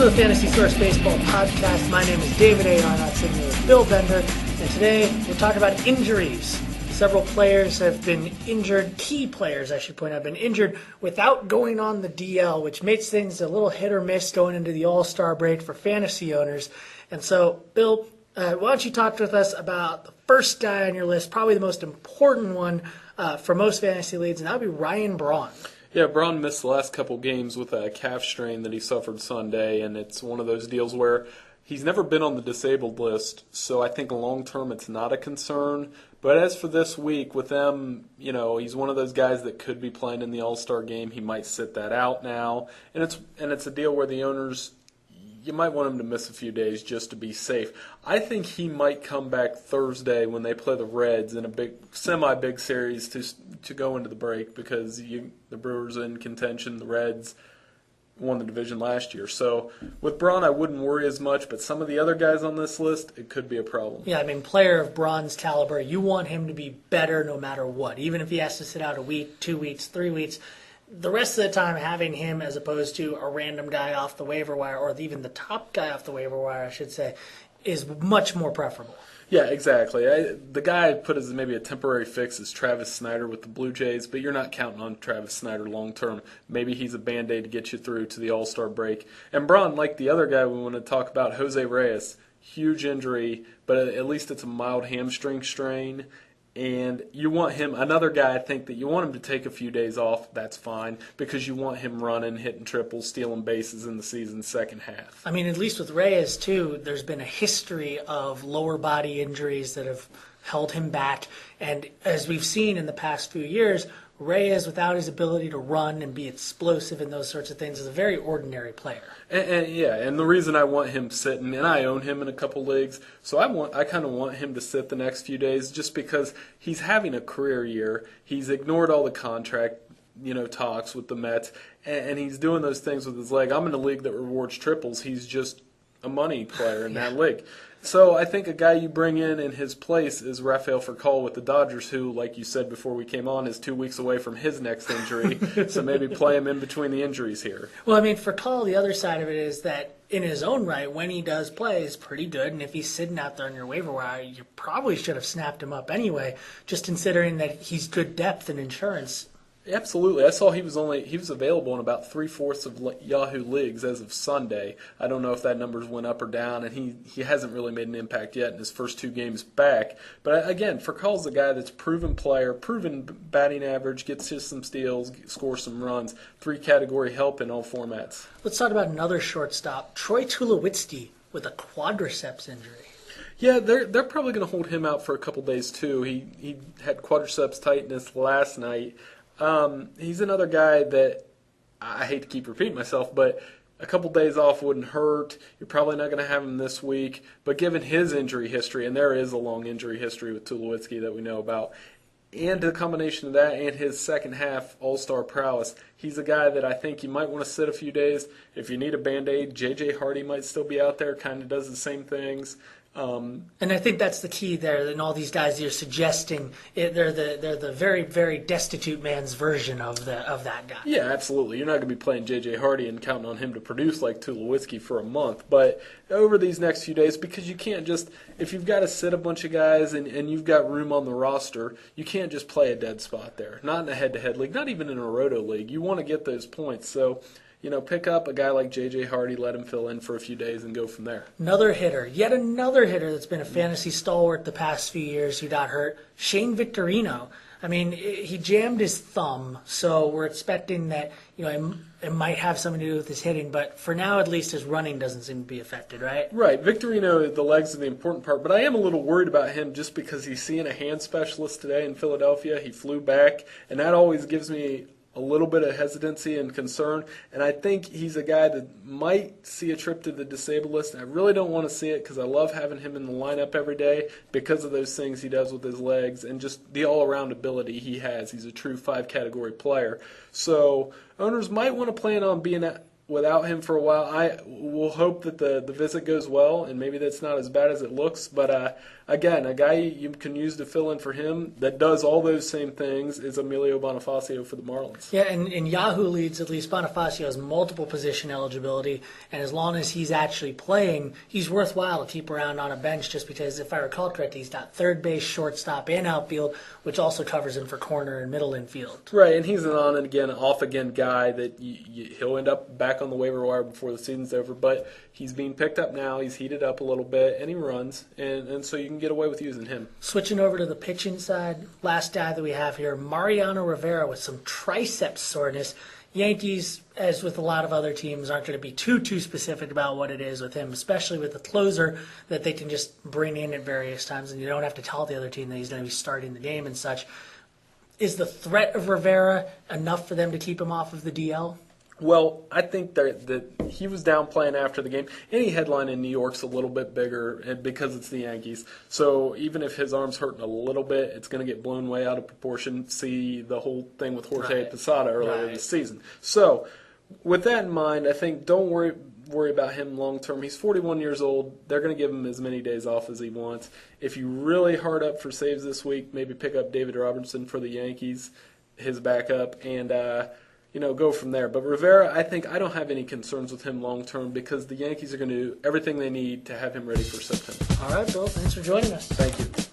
to the Fantasy Source Baseball Podcast. My name is David A. Arnott, sitting here with Bill Bender, and today we're talking about injuries. Several players have been injured, key players I should point out, have been injured without going on the DL, which makes things a little hit or miss going into the All-Star break for fantasy owners. And so, Bill, why don't you talk with us about the first guy on your list, probably the most important one for most fantasy leagues, and that would be Ryan Braun. Yeah, Braun missed the last couple games with a calf strain that he suffered Sunday, and it's one of those deals where he's never been on the disabled list, so I think long-term it's not a concern. But as for this week, with them, he's one of those guys that could be playing in the All-Star game. He might sit that out now, and it's a deal where the owners, you might want him to miss a few days just to be safe. I think he might come back Thursday when they play the Reds in a semi-big series to go into the break because the Brewers are in contention. The Reds won the division last year. So with Braun, I wouldn't worry as much, but some of the other guys on this list, it could be a problem. Yeah, player of Braun's caliber, you want him to be better no matter what. Even if he has to sit out a week, 2 weeks, 3 weeks, the rest of the time having him as opposed to a random guy off the waiver wire, or even the top guy off the waiver wire, I should say, is much more preferable. Yeah, exactly. The guy I put as maybe a temporary fix is Travis Snyder with the Blue Jays, but you're not counting on Travis Snyder long term. Maybe he's a Band-Aid to get you through to the All-Star break. And Braun, like the other guy we want to talk about, Jose Reyes, huge injury, but at least it's a mild hamstring strain. And you want him, another guy I think that you want him to take a few days off, that's fine, because you want him running, hitting triples, stealing bases in the season's second half. At least with Reyes, too, there's been a history of lower body injuries that have held him back. And as we've seen in the past few years, Reyes, without his ability to run and be explosive and those sorts of things, is a very ordinary player. And the reason I want him sitting, and I own him in a couple leagues, so I kind of want him to sit the next few days just because he's having a career year. He's ignored all the contract, talks with the Mets, and he's doing those things with his leg. I'm in a league that rewards triples. He's just a money player in that league. So I think a guy you bring in his place is Rafael Furcal with the Dodgers, who, like you said before we came on, is 2 weeks away from his next injury. So maybe play him in between the injuries here. Well, Furcal, the other side of it is that in his own right, when he does play, is pretty good. And if he's sitting out there on your waiver wire, you probably should have snapped him up anyway, just considering that he's good depth and insurance. Absolutely. I saw he was available in about 3/4 of Yahoo leagues as of Sunday. I don't know if that numbers went up or down, and he hasn't really made an impact yet in his first 2 games back. But again, Furcal's a guy that's proven player, proven batting average, gets you some steals, scores some runs, 3-category help in all formats. Let's talk about another shortstop, Troy Tulowitzki with a quadriceps injury. Yeah, they're probably going to hold him out for a couple days too. He had quadriceps tightness last night. He's another guy that I hate to keep repeating myself, but a couple days off wouldn't hurt. You're probably not going to have him this week. But given his injury history, and there is a long injury history with Tulowitzki that we know about, and the combination of that and his second half all-star prowess, he's a guy that I think you might want to sit a few days. If you need a Band-Aid, J.J. Hardy might still be out there, kind of does the same things. And I think that's the key there. And all these guys you're suggesting, they're the very, very destitute man's version of that guy. Yeah, absolutely. You're not going to be playing J.J. Hardy and counting on him to produce like Tulowitzki for a month. But over these next few days, because you can't just, if you've got to sit a bunch of guys and you've got room on the roster, you can't just play a dead spot there. Not in a head-to-head league, not even in a roto league. You want to get those points. So, pick up a guy like J.J. Hardy, let him fill in for a few days, and go from there. Yet another hitter that's been a fantasy stalwart the past few years who got hurt, Shane Victorino. He jammed his thumb, so we're expecting that it might have something to do with his hitting, but for now at least his running doesn't seem to be affected, right? Right. Victorino, the legs are the important part, but I am a little worried about him just because he's seeing a hand specialist today in Philadelphia. He flew back, and that always gives me a little bit of hesitancy and concern, and I think he's a guy that might see a trip to the disabled list. I really don't want to see it because I love having him in the lineup every day because of those things he does with his legs and just the all-around ability he has. He's a true 5-category player. So owners might want to plan on being without him for a while. I will hope that the visit goes well, and maybe that's not as bad as it looks. But again, a guy you can use to fill in for him that does all those same things is Emilio Bonifacio for the Marlins. Yeah, and in Yahoo leads, at least Bonifacio has multiple position eligibility, and as long as he's actually playing, he's worthwhile to keep around on a bench just because, if I recall correctly, he's got third base, shortstop, and outfield, which also covers him for corner and middle infield. Right, and he's an on-again, off-again guy that he'll end up back on the waiver wire before the season's over, but he's being picked up now. He's heated up a little bit, and he runs, and so you can get away with using him. Switching over to the pitching side, last guy that we have here, Mariano Rivera with some triceps soreness. Yankees, as with a lot of other teams, aren't going to be too specific about what it is with him, especially with the closer that they can just bring in at various times, and you don't have to tell the other team that he's going to be starting the game and such. Is the threat of Rivera enough for them to keep him off of the DL? Well, I think that he was down playing after the game. Any headline in New York's a little bit bigger because it's the Yankees. So even if his arm's hurting a little bit, it's going to get blown way out of proportion. See the whole thing with Jorge Posada earlier this season. So with that in mind, I think don't worry about him long term. He's 41 years old. They're going to give him as many days off as he wants. If you really hard up for saves this week, maybe pick up David Robertson for the Yankees, his backup, and go from there. But Rivera, I don't have any concerns with him long term because the Yankees are going to do everything they need to have him ready for September. All right, Bill. Thanks for joining us. Thank you.